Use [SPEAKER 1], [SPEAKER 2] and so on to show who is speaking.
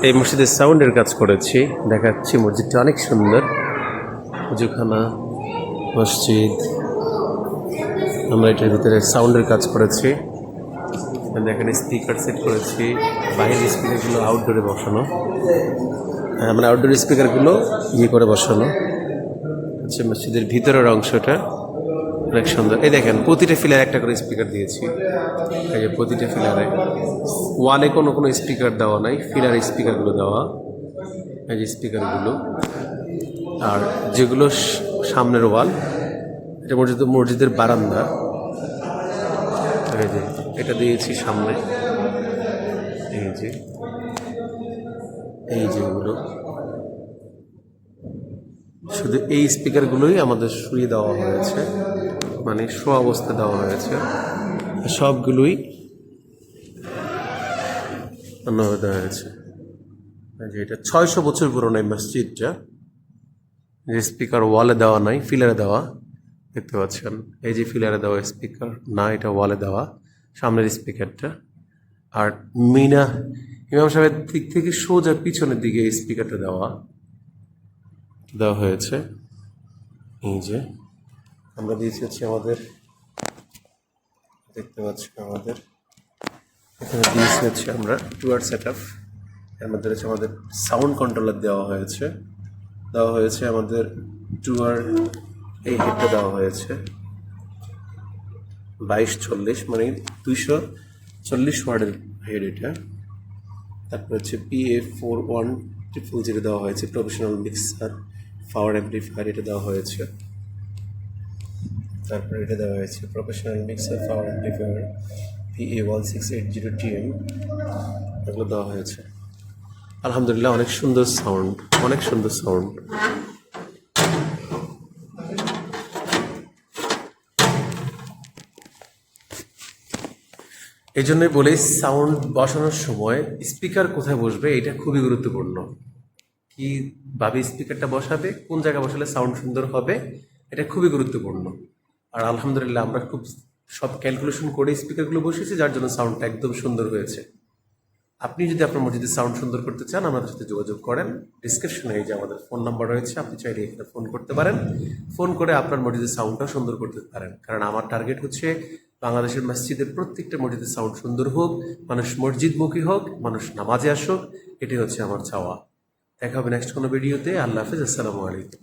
[SPEAKER 1] এই মসজিদের সাউন্ডের কাজ করেছি, দেখাচ্ছি। মসজিদটা অনেক সুন্দর, উজুখানা মসজিদ। আমরা এটার ভিতরে সাউন্ডের কাজ করেছি, এখানে স্পিকার সেট করেছি। বাইরের স্পিকারগুলো আউটডোরে বসানো, মানে আউটডোর স্পিকারগুলো করে বসানো হচ্ছে। মসজিদের ভিতরের অংশটা অনেক সুন্দর। এই দেখেন, প্রতিটা ফিলারে একটা করে স্পিকার দিয়েছি। এই যে প্রতিটা ফিলারে, ওয়ালে কোনো স্পিকার দেওয়া নাই, ফিলার স্পিকারগুলো দেওয়া। এই যে স্পিকারগুলো, আর যেগুলো সামনের ওয়াল, এটা মসজিদের বারান্দা। এই যে এটা দিয়েছি সামনে। এই যে এগুলো শুধু এই স্পিকারগুলোই আমাদের শুয়ে দেওয়া হয়েছে, মানে শো অবস্থা দেওয়া হয়েছে। সবগুলোই অন্যভাবে দেওয়া হয়েছে। যে এটা 600 বছর পুরনো এই মসজিদটা। যে স্পিকার ওয়ালে দেওয়া নাই, ফিলারে দেওয়া, দেখতে পাচ্ছেন। এই যে ফিলারে দেওয়া স্পিকার না, এটা ওয়ালে দেওয়া সামনের স্পিকারটা। আর ইমাম সাহেবের দিক থেকে সোজা পিছনের দিকে এই স্পিকারটা দেওয়া হয়েছে। এই যে আমরা দিয়েছি হচ্ছে আমাদের, দেখতে পাচ্ছি আমাদের এখানে দিয়েছি হচ্ছে আমরা টুয়ার সেট আপ। এর মধ্যে হচ্ছে আমাদের সাউন্ড কন্ট্রোলার দেওয়া হয়েছে আমাদের টুয়ার। এই হেডটা দেওয়া হয়েছে 2240, মানে 240 ওয়াটের হেড এটা। তারপর হচ্ছে PA41000 দেওয়া হয়েছে, প্রফেশনাল মিক্সার পাওয়ার অ্যাম্পলিফায়ার, এটা দেওয়া হয়েছে। তারপর এটা দেওয়া হয়েছে প্রফেশনাল মিক্সার পাওয়ার অ্যাম্পলিফায়ার PA1680TM, এগুলো দেওয়া হয়েছে। আলহামদুলিল্লাহ, অনেক সুন্দর সাউন্ড, অনেক সুন্দর সাউন্ড। এই জন্যই বলি, সাউন্ড বসানোর সময় স্পিকার কোথায় বসবে এটা খুবই গুরুত্বপূর্ণ। কি ভাবে স্পিকারটা বসাবে, কোন জায়গায় বসালে সাউন্ড সুন্দর হবে, এটা খুবই গুরুত্বপূর্ণ। আর আলহামদুলিল্লাহ আমরা খুব সব ক্যালকুলেশন করে স্পিকারগুলো বসিয়েছি, যার জন্য সাউন্ডটা একদম সুন্দর হয়েছে। আপনি যদি আপনার মসজিদের সাউন্ড সুন্দর করতে চান, আমাদের সাথে যোগাযোগ করেন। ডিসক্রিপশনে এই যে আমাদের ফোন নাম্বার রয়েছে, আপনি চাইলে এখানে ফোন করতে পারেন। ফোন করে আপনার মসজিদের সাউন্ডটা সুন্দর করতে পারেন। কারণ আমার টার্গেট হচ্ছে বাংলাদেশের মসজিদের প্রত্যেকটা মসজিদের সাউন্ড সুন্দর হোক, মানুষ মসজিদমুখী হোক, মানুষ নামাজে আসুক, এটাই হচ্ছে আমার চাওয়া। দেখা হবে নেক্সট কোনো ভিডিওতে। আল্লাহ হাফিজ, আসসালামু আলাইকুম।